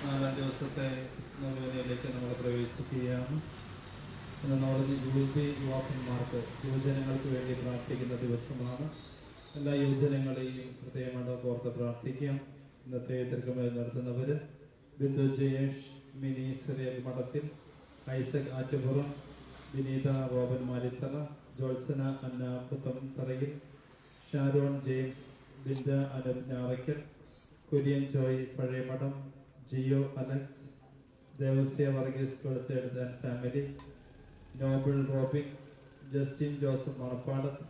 4 ദിവസത്തെ നൊവേനയിലേക്ക് നമ്മൾ പ്രവേശിക്കുകയാണ്. ഇന്ന് നമ്മൾ യുവതി യുവാക്കന്മാർക്ക് യുവജനങ്ങൾക്ക് വേണ്ടി പ്രാർത്ഥിക്കുന്ന ദിവസമാണ്. എല്ലാ യുവജനങ്ങളെയും പ്രത്യേകമായിട്ട് ഓർത്ത് പ്രാർത്ഥിക്കാം. ഇന്നത്തെ തിരുക്കമേൽ നടത്തുന്നവർ ബിന്ദു ജയേഷ്, മിനി സിറിയൽ മഠത്തിൽ, ഐസക് ആറ്റുപുറം, വിനീത റോബൻ മാലിത്തറ, ജോത്സന അന്ന പുത്തംതറയിൽ, ഷാരോൺ ജെയിംസ്, ബിന്ദ അനൽ ഞാറയ്ക്കൽ, കുര്യൻ ജോയ് പഴയമഠം, ജിയോ അലക്സ്, ദേവസ്യ വർഗീസ് വെളുത്തെഴുത്ത് ആൻഡ് ഫാമിലി, നോബിൾ റോബിൻ, ജസ്റ്റിൻ ജോസഫ് മണപ്പാടത്ത്,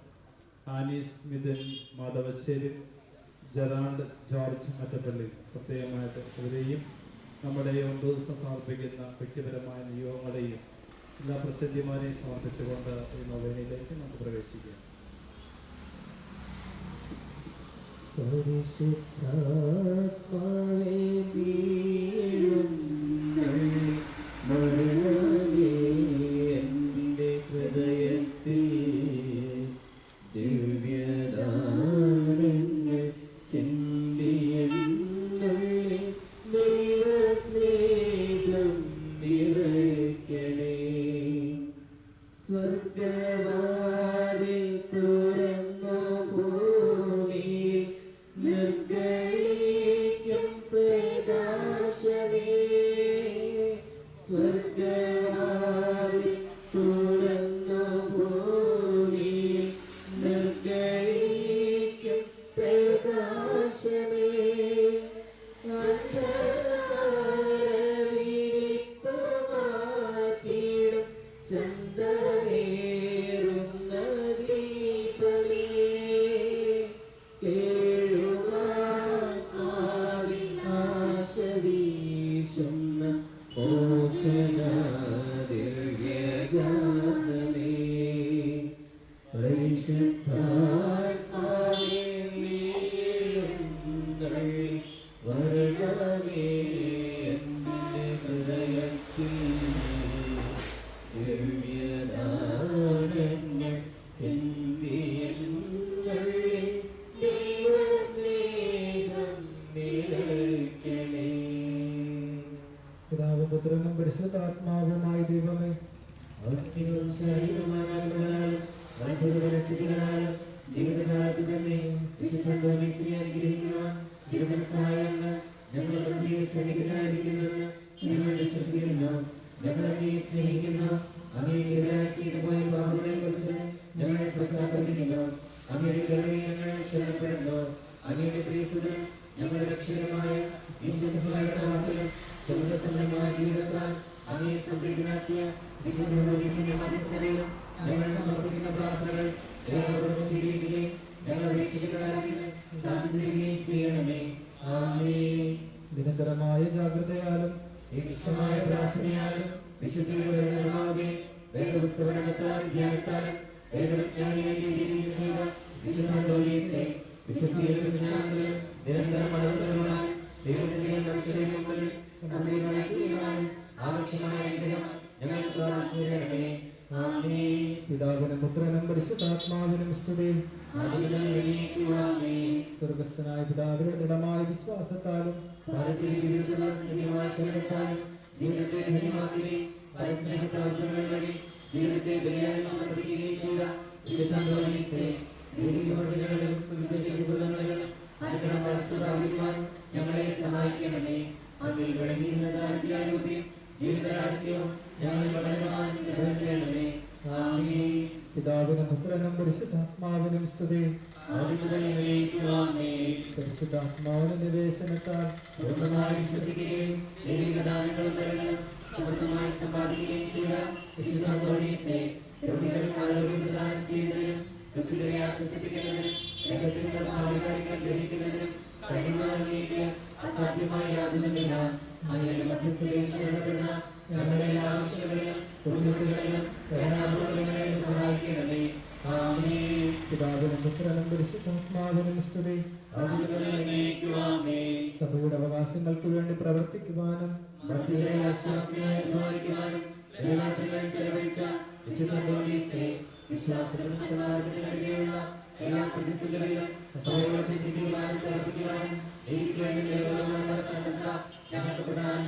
ആനീസ് മിഥുൻ മാധവശ്ശേരി, ജെറാൾഡ് ജോർജ് മറ്റപ്പള്ളി. പ്രത്യേകമായിട്ട് ഇവരെയും നമ്മുടെ 9 ദിവസം സമർപ്പിക്കുന്ന വ്യക്തിപരമായ നിയോഗങ്ങളെയും എല്ലാ പ്രസിദ്ധിമാരെയും സമർപ്പിച്ചുകൊണ്ട് ഈ നൊവേനയിലേക്ക് നമുക്ക് പ്രവേശിക്കാം. പുത്രനും പരിശുദ്ധാത്മാവുമായി ദൈവമേ, അങ്ങയുടെ പ്രിയസുതനും ഞങ്ങളുടെ രക്ഷകരമായ സർവസമ്പന്നമായ ജീവിതത്താൽ അങ്ങേ സംപ്രീതനാക്കിയ വിശുദ്ധയും ഞങ്ങൾ സമർപ്പിക്കുന്ന പ്രാർത്ഥനകൾ സ്വീകരിക്കുകയും ഞങ്ങൾ സാധിക്കുകയും ചെയ്യണമേ. ആമേൻ. നിരന്തരമായ ജാഗ്രതയാലും ഇഷ്ടമായ പ്രാർത്ഥനയാലും വിശുദ്ധിയുടെ വേദപുസ്തകത്താലും ധ്യാനത്താലും വേദവിജ്ഞാനിയായി ചെയ്ത വിശുദ്ധ നിരന്തരം വളർന്നുകൊള്ളുവാനും ദൈവത്തിന്റെ മനുഷ്യരുടെ സംപ്രീതനാക്കുകയും ആവശ്യമായ അനുഗ്രഹം ഞങ്ങൾക്ക് പ്രാർത്ഥിക്കണമേ. ആമേൻ. പിതാവിനും പുത്രനും പരിശുദ്ധാത്മാവിനും സ്തുതി. സ്വർഗസ്ഥനായ പിതാവിന്റെ ദൃഢമായ വിശ്വാസത്താലും ജീവിതത്തെ ധന്യമാക്കുകയും പരസ്പര പ്രവർത്തനങ്ങൾ വഴി ജീവിതത്തെ ബലിയായി സമർപ്പിക്കുകയും ചെയ്ത ഞങ്ങളെ സഹായിക്കണമേ. അതിൽ വിളങ്ങിയിരുന്ന ജീവിതരാജ്യവും ഞങ്ങളിൽ വളരുവാൻ. പിതാവിനും പുത്രനും പരിശുദ്ധാത്മാവിനും സ്തുതി. പരിശുദ്ധാത്മാവിന്റെ നിവേശനത്താൽ പൂർണ്ണമായി വിശ്വസിക്കുകയും സമൃദ്ധമായി സമ്പാദിക്കുകയും ചെയ്ത ആരോഗ്യം പ്രദാനം ചെയ്യുന്നതിനും വ്യക്തികളെ ആശ്വസിപ്പിക്കുന്നതിനും രഹസ്യങ്ങളുടെ ഭാവകാര്യങ്ങൾ ഗ്രഹിക്കുന്നതിനും കഴിവുകളേക്ക് അസാധ്യമായ യാതൊന്നുമില്ല. അങ്ങയുടെ മധ്യസ്ഥതയിൽ ശരണപ്പെടുന്ന ഞങ്ങളുടെ എല്ലാ ആവശ്യങ്ങളിലും ബുദ്ധിമുട്ടുകളിലും സഹായിക്കണമേ. ആമേൻ. പിതാവിനും പുത്രനും പരിശുദ്ധാത്മാവിനും സ്തുതി. സഭയുടെ അവകാശങ്ങൾക്ക് വേണ്ടി പ്രവർത്തിക്കുവാനും ഭക്തികളെ ആശ്വാസമായി അധ്വാനിക്കുവാനും ചെലവഴിച്ച വിശ്വാസത്തിനും സമാധാനത്തിനുവേണ്ടിയുള്ള എല്ലാ പ്രതിസന്ധികളിലും സഭയോട് ചിന്തിക്കുവാനും പ്രവർത്തിക്കുവാനും ഞങ്ങൾക്ക് പ്രധാനം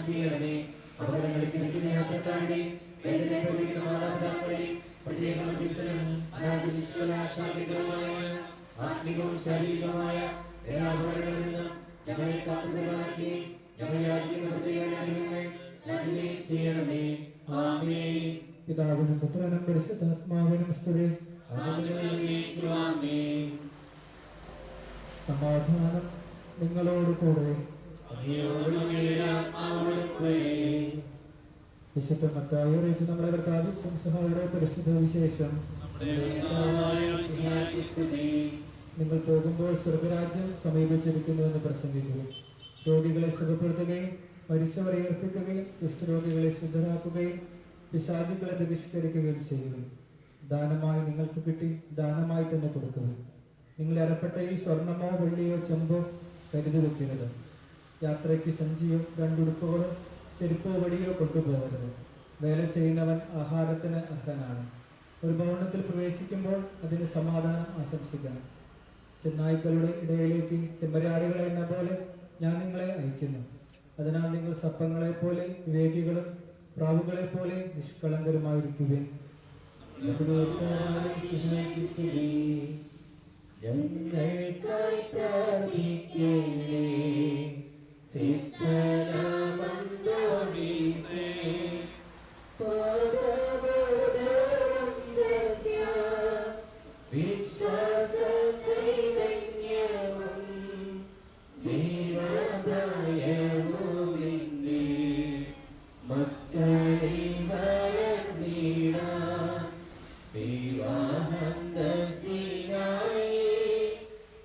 എല്ലാവരുടെയും വേദന പ്രവചിക്കുന്ന മാതാപിതാക്കളുടെയും പ്രത്യേക മധ്യസ്ഥനും അനാഥശിശുക്കളുടെ ആശാകേന്ദ്രവുമായ ആത്മികവും ശാരീരികവുമായ എല്ലാ അപകടങ്ങളിൽ നിന്നും ഞങ്ങളെ കാത്തുപരിപാലിക്കുകയും ഞങ്ങളെ യാചിക്കുന്ന പ്രത്യേക അനുഗ്രഹങ്ങൾ നൽകുകയും ചെയ്യണമേ. ആമേൻ. പിതാവിനും പുത്രനും പരിശുദ്ധാത്മാവിനും സ്തുതി. ആമേൻ. സമാധാനം നിങ്ങളോട് കൂടെ. വിശുദ്ധ മത്തായി അറിയിച്ച് നമ്മളെ കർത്താവ് സംസഹായുടെ പരിശുദ്ധ വിശേഷം. നിങ്ങൾ പോകുമ്പോൾ സ്വർഗരാജ്യം സമീപിച്ചിരിക്കുന്നുവെന്ന് പ്രസംഗിക്കുക. രോഗികളെ സുഖപ്പെടുത്തുകയും മരിച്ചവരെ ഏർപ്പിക്കുകയും കുഷ്ഠരോഗികളെ ശുദ്ധരാക്കുകയും പിശാചുക്കളെ ബഹിഷ്കരിക്കുകയും ചെയ്യുക. ദാനമായി നിങ്ങൾക്ക് കിട്ടി ദാനമായി തന്നെ കൊടുക്കുക. നിങ്ങൾ അരപ്പെട്ട ഈ സ്വർണമോ വെള്ളിയോ ചെമ്പോ കരുതി വെക്കരുത്. യാത്രയ്ക്ക് സഞ്ചിയോ രണ്ടുടുപ്പുകളോ ചെരുപ്പോ വടിയോ കൊണ്ടുപോകരുത്. വേല ചെയ്യുന്നവൻ ആഹാരത്തിന് അർഹനാണ്. ഒരു ഭവനത്തിൽ പ്രവേശിക്കുമ്പോൾ അതിന് സമാധാനം ആശംസിക്കണം. ചെന്നായ്ക്കളുടെ ഇടയിലേക്ക് ചെമ്മരാടുകളെ എന്ന പോലെ ഞാൻ നിങ്ങളെ അയക്കുന്നു. അതിനാൽ നിങ്ങൾ സർപ്പങ്ങളെ പോലെ വിവേകികളും പ്രാവുകളെ പോലെ നിഷ്കളങ്കരുമായിരിക്കുകയും ഞങ്ങൾക്കായി പ്രാർത്ഥിക്കണേ. സിദ്ധനാമന്തോണീസേ പാദബോധം സത്യ വിശ്വാസ ചൈതന്യവും ദൈവഭയവുമില്ലേ മക്കളെ വളർന്നിടാൻ വിവാഹന്തസിനായി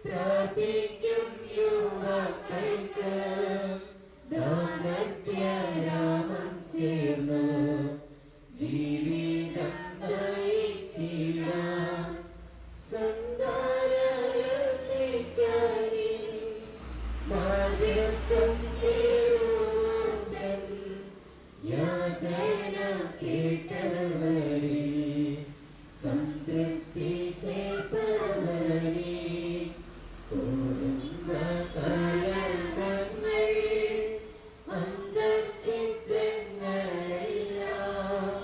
പ്രാർത്ഥിക്കും യുവാക്കൾക്ക് ദാമ്പത്യരാമം ചേർന്നു ജീവിതം നയിച്ചിടാൻ സന്താനത്തിക്കായി മാധ്യസ്ഥം തേടുവാൻ യാചന കേട്ടവരെ സംതൃപ്തി ചേർത്തവരെ കുടുംബകലഹങ്ങൾ അന്തർചിത്രങ്ങളെല്ലാം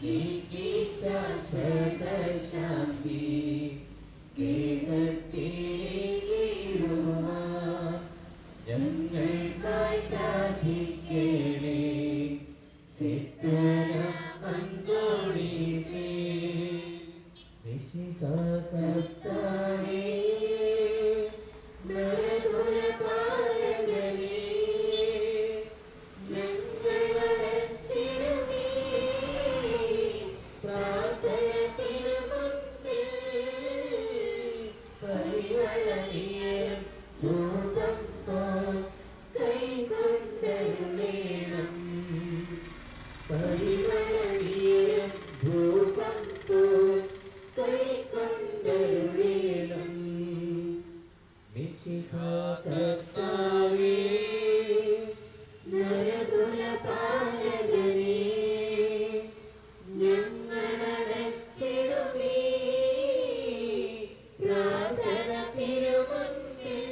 നീക്കി ശാശ്വത ശാന്തി കേൾക്കുവാൻ ഞങ്ങൾക്കായി പ്രാർത്ഥിക്കണേ. സിദ്ധന അന്തോണീസേ കർത്താവേ നരകുലപാലകനേ ഞങ്ങളടച്ചിടുമേ പ്രാർത്ഥന തിരുമുൻപിൽ പരിവളനീയം ധൂപം പോൽ കൈകൊണ്ടരുളേണം പരിവളനീയം ധൂപം പോൽ കൈകൊണ്ടരുളേണം. മിശിഹാ കർത്താവേ നരകുലപാലകനേ ഞങ്ങളടച്ചിടുമേ പ്രാർത്ഥന തിരുമുൻപിൽ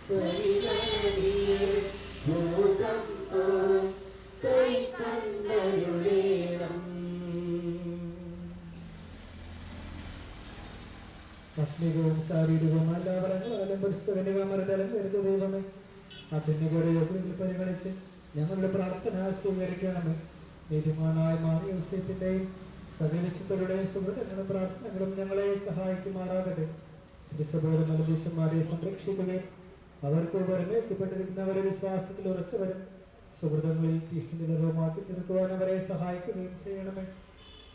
പരിവളനീയം ധൂപം പോൽ കൈകൊണ്ടരുളേണം. ആത്മീകവും ശാരീരികവും എല്ലാ ഫലങ്ങളാലും പുസ്തകനികാമരതലം വരുത്ത ദൈവമേ, ആത്മീകയുടെ യോഗ്യതകൾ പരിഗണിച്ച് ഞങ്ങളുടെ പ്രാർത്ഥന സ്വീകരിക്കണമേ. നീതിമാനായ മാറിയ യോസേപ്പിന്റെയും സകലശുദ്ധരുടെയും സുഹൃത്തുക്കളും പ്രാർത്ഥനകളും ഞങ്ങളെ സഹായിക്കുമാറാകട്ടെ. തിരുസഭയുടെ മലദീശന്മാരെ സംരക്ഷിക്കുകയും അവർക്ക് വരമേൽക്കപ്പെട്ടിരിക്കുന്നവരെ വിശ്വാസത്തിൽ ഉറച്ചവരും സുഹൃത്തുക്കളിൽ തീഷ്ണതരവുമാക്കി തീർക്കുവാൻ അവരെ സഹായിക്കുകയും ചെയ്യണമേ.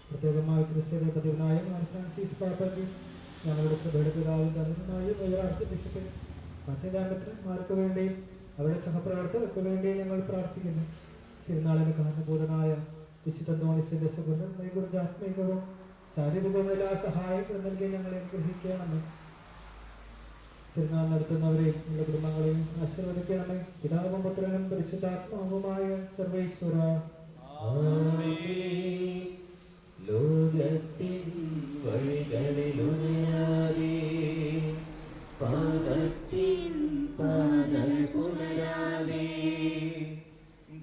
പ്രത്യേകമായി ക്രിസ്ത്യയുടെ പതിവനായ മാർ ഫ്രാൻസിസ് പാപ്പയ്ക്ക് ഞങ്ങളുടെ സഭയുടെ പിതാവും തലവനായ ആർച്ച് ബിഷപ്പിനും മറ്റ് രാമത്രന്മാർക്ക് വേണ്ടിയും അവരുടെ സഹപ്രവർത്തകർക്ക് വേണ്ടിയും ഞങ്ങൾ പ്രാർത്ഥിക്കുന്നു. തിരുനാളിന് കാരണഭൂതനായ വിശുദ്ധ അന്തോണീസിന്റെ സുഗന്ധങ്ങളെ കുറിച്ച് ആത്മീകവും ശാരീരികവും എല്ലാ സഹായങ്ങളും നൽകി ഞങ്ങളെ അനുഗ്രഹിക്കണമേ. തിരുനാൾ നടത്തുന്നവരെയും നമ്മുടെ കുടുംബങ്ങളെയും ആശീർവദിക്കണമേ. പിതാവും പുത്രനും പരിശുദ്ധാത്മാവുമായ സർവേശ്വര. ലോകത്തിൻ വഴികളിലുണരാതെ പാപത്തിൻ പാതകൾ പുണരാതെ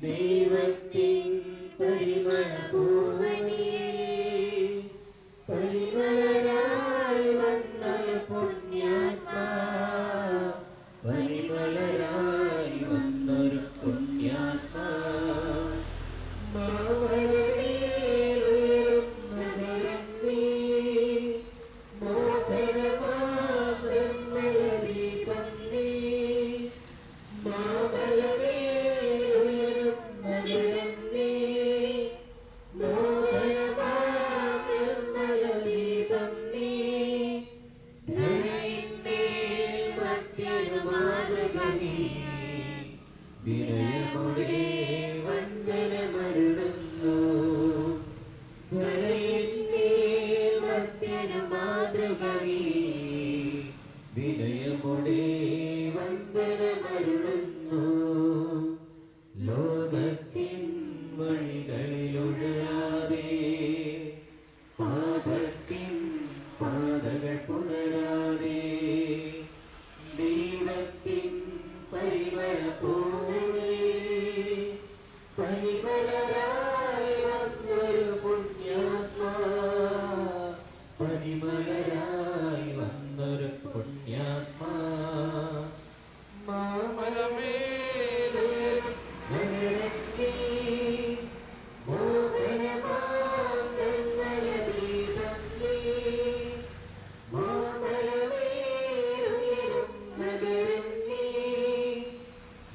ദൈവത്തിൻ മാമലമേലുയരും നഗരം നീ മോഹനമാർമലദീപം നീ ധരയിന്മേൽ മർത്യനു മാതൃക നീ വിനയമോടെ വന്ദനമരുളുന്നു ധരയിന്മേൽ മർത്യനു മാതൃക നീ വിനയമോടെ വന്ദനമരുളുന്നു ലോകത്തിൻ വഴികളിലൊഴാതെ പാപത്തിൻ പാതകൾ പുണരാതെ ദൈവത്തിൻ പരിമള പോലെ പരിമളരായി വന്നൊരു പുണ്യാത്മാ പരിമളരായി വന്നൊരു പുണ്യാത്മാ മാമലമേലുയരും നഗരം നീ മോഹനമാർമലദീപം നീ മാമലമേലുയരും നഗരം നീ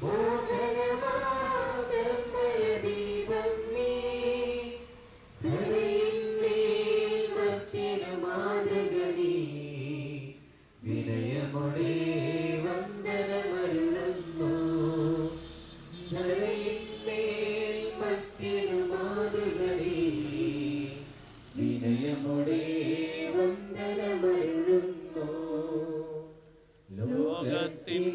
മോഹനമാർമലദീപം നീ ധരയിന്മേൽ മർത്യനു മാതൃക നീ വിനയമോടെ വന്ദനമരുളുന്നു ധരയിന്മേൽ മർത്യനു മാതൃക നീ വിനയമോടെ വന്ദനമരുളുന്നു ലോകത്തിൻ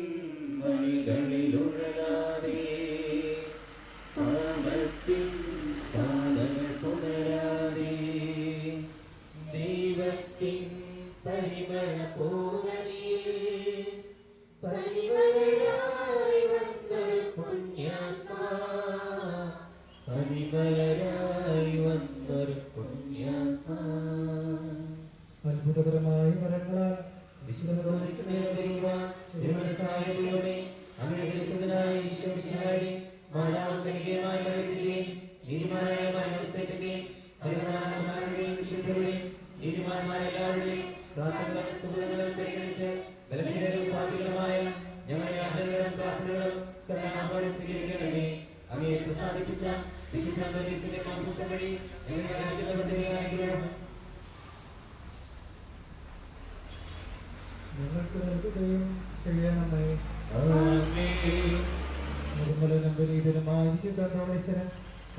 വഴികളിലുഴലാതെ പാപത്തിൻ പാതകൾ പുണരാതെ ദൈവത്തിൻ പരിമള പൂവനിൽ പരിമളരായി വന്നൊരു പുണ്യാത്മാ പരിമളരായി വന്നൊരു പുണ്യാത്മാ അത്ഭുതകരമായ വരങ്ങളാൽ ഞങ്ങൾക്ക് നൽകുകയും ചെയ്യണമേ. നിർമ്മല നമ്പരീതനുമായ വിശുദ്ധ അന്തോണീശ്വരൻ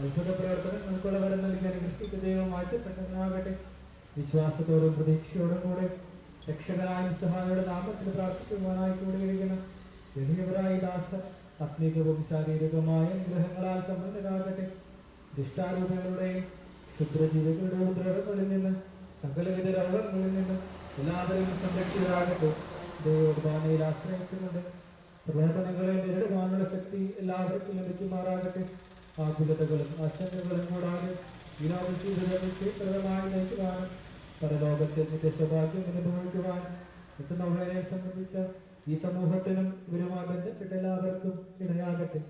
അത്ഭുത പ്രവർത്തനങ്ങൾക്കുള്ള വരം നൽകി അനുഗ്രഹിച്ച ദൈവം വാഴ്ത്തപ്പെട്ടവനാകട്ടെ. വിശ്വാസത്തോടും പ്രതീക്ഷയോടും കൂടെ രക്ഷകനായ സഹായിയുടെ നാമത്തിൽ പ്രാർത്ഥിക്കുവാനായി കൂടിയിരിക്കുന്ന എളിയവരായ ദാസർ ആത്മീകവും ശാരീരികമായ അനുഗ്രഹങ്ങളാൽ സമ്പന്നരാകട്ടെ. ദുഷ്ടാരൂപങ്ങളുടെയും ക്ഷുദ്രജീവികളുടെ ഉപദ്രവങ്ങളിൽ നിന്ന് സകലവിധ രോഗങ്ങളിൽ നിന്ന് എല്ലാവരെയും സംരക്ഷിതരാകട്ടെ. ദൈവോദ്ധാനയിൽ ആശ്രയിച്ചുകൊണ്ട് പ്രലോഭനങ്ങളെ നേരിടുവാനുള്ള ശക്തി എല്ലാവർക്കും ലഭിക്കുമാറാകട്ടെ. ആകുലതകളും ആശങ്കകളും കൂടാതെ ഈ ലോകജീവിതത്തെ സ്വീകൃതമായി നയിക്കുവാനും പരലോകത്തിൽ നിത്യസൗഭാഗ്യം അനുഭവിക്കുവാൻ എത്തുന്നവരെ സംബന്ധിച്ച ഈ സമൂഹത്തിനും ഇവരുമായി ബന്ധപ്പെട്ട എല്ലാവർക്കും ഇടയാകട്ടെ.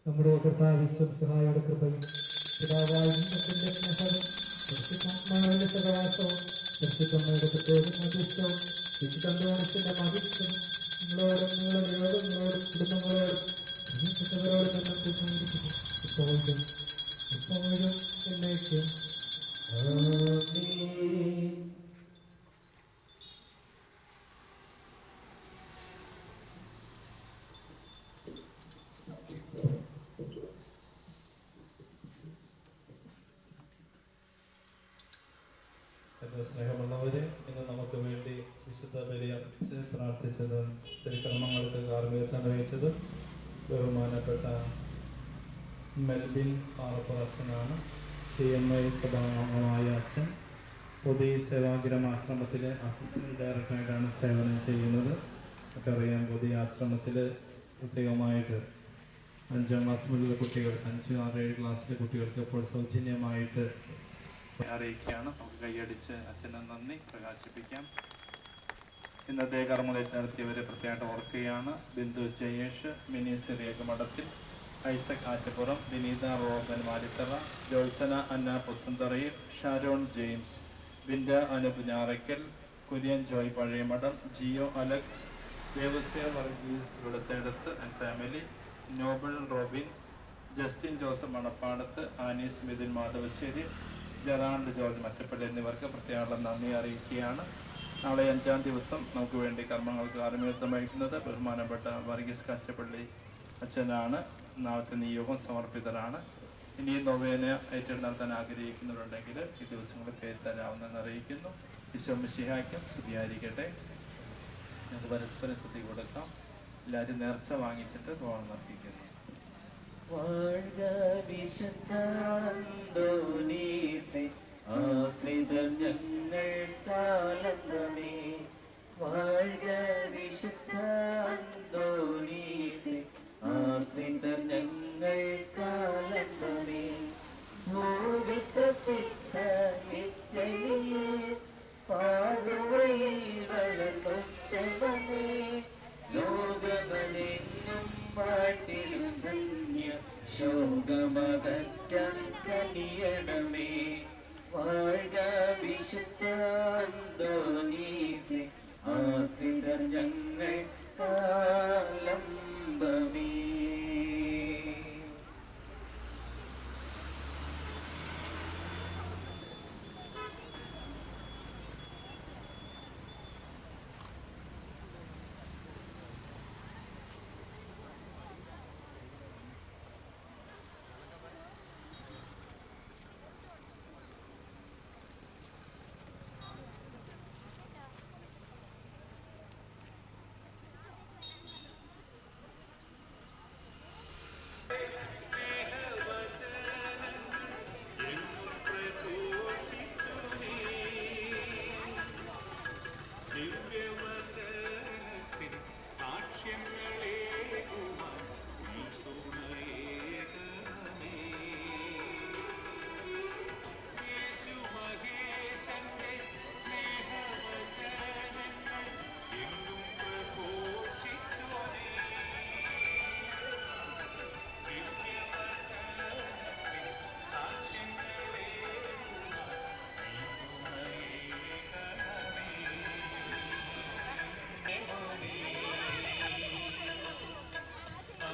നമ്മുടെ കർത്താവിശ്വം സഹായിയുടെ കൃപയും പിതാവായ ദൈവത്തിന്റെ സ്നേഹവും പരിശുദ്ധാത്മാവിന്റെ സഹവാസവും പരിശുദ്ധമ്മയുടെ പ്രത്യേക മധ്യസ്ഥവും വിശുദ്ധന്തോണത്തിന്റെ മധ്യസ്ഥവും നിങ്ങളോടും നിങ്ങളുടെ യോഗങ്ങളോടും കുടുംബങ്ങളോടും പ്രിയപ്പെട്ടവരോടും ഇപ്പോഴും ഇപ്പോഴും എന്നേക്കും. സ്നേഹമുള്ളവരെ, ഇന്ന് നമുക്ക് വേണ്ടി വിശുദ്ധ ബലി അർപ്പിച്ച് പ്രാർത്ഥിച്ചത് തിരുക്കർമ്മങ്ങൾക്ക് കാർമ്മികത്വം വഹിച്ചത് ബഹുമാനപ്പെട്ട മെൽബിൻ പാറപ്പുറ അച്ഛനാണ്. CMI സഭാംഗമായ അച്ഛൻ പൊതു സേവാഗ്രം ആശ്രമത്തിലെ അസിസ്റ്റന്റ് ഡയറക്ടറായിട്ടാണ് സേവനം ചെയ്യുന്നത്. നമുക്കറിയാം, പുതിയ ആശ്രമത്തിൽ പ്രത്യേകമായിട്ട് 5ാം ക്ലാസ് മുതലുള്ള കുട്ടികൾ 5, 6, 7 ക്ലാസ്സിലെ കുട്ടികൾക്ക് ഇപ്പോൾ സൗജന്യമായിട്ട് അറിയിക്കുകയാണ്. നമുക്ക് കൈയടിച്ച് അച്ഛനെ നന്ദി പ്രകാശിപ്പിക്കാം. ഇന്നത്തെ കർമ്മത്തിൽ നടത്തിയവരെ പ്രത്യേകമായിട്ട് ഓർക്കുകയാണ്. ബിന്ദു ജയേഷ്, മിനി സിറിയക് മഠത്തിൽ, ഐസക് ആറ്റപ്പുറം, വിനീത റോബൻ മാലിത്തറ, ജോത്സന അന്ന പുത്തന്തറയിൽ, ഷാരോൺ ജെയിംസ്, ബിന്ദ അനുപ് ഞാറയ്ക്കൽ, കുര്യൻ ജോയ് പഴയമഠം, ജിയോ അലക്സ്, ദേവസ്യ വർഗീസ് വെളുത്തെടുത്ത് ആൻഡ് ഫാമിലി, നോബിൾ റോബിൻ, ജസ്റ്റിൻ ജോസഫ് മണപ്പാടത്ത്, ആനീസ് മിഥുൻ മാധവശ്ശേരി, ജെറാൾഡ് ജോർജ് മറ്റപ്പള്ളി എന്നിവർക്ക് പ്രത്യേകം നന്ദി അറിയിക്കുകയാണ്. നാളെ 5-ാം ദിവസം നമുക്ക് വേണ്ടി കർമ്മങ്ങൾക്ക് ആത്മീയത്വം വഹിക്കുന്നത് ബഹുമാനപ്പെട്ട വർഗീസ് കച്ചപ്പള്ളി അച്ഛനാണ്. നാളത്തെ നിയോഗം സമർപ്പിതരാണ്. ഇനിയും നൊവേന ഏറ്റെടുത്ത് നടത്താൻ ആഗ്രഹിക്കുന്നവരുണ്ടെങ്കിൽ ഈ ദിവസങ്ങളിൽ പേര് തരാവുന്നതെന്ന് അറിയിക്കുന്നു. ഈശോ മിശിഹായ്ക്കും സ്തുതിയായിരിക്കട്ടെ. ഞങ്ങൾക്ക് പരസ്പരം സ്തുതി കൊടുക്കാം. എല്ലാവരും നേർച്ച വാങ്ങിച്ചിട്ട് പോകണം അർപ്പിക്കുന്നു. വാഴ്ക വിശുദ്ധ അന്തോനീസേ, ആശ്രിതർ ഞങ്ങൾക്കാലംബമേ. വാഴ്ക വിശുദ്ധ അന്തോനീസേ, ആശ്രിതർ ഞങ്ങൾക്കാലംബമേ. ഭൂവി പ്രസിദ്ധ ഇറ്റലിയിൽ പാതുവയിൽ വളർത്തുത്തമേ. ലോകമനെങ്ങും പാട്ടിലും ധന്യ ശോകമകറ്റം കനിയണമേ. വാഴ്ക വിശുദ്ധ അന്തോനീസേ, ആശ്രിതർ ഞങ്ങൾക്കാലംബമേ.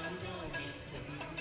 Thank you.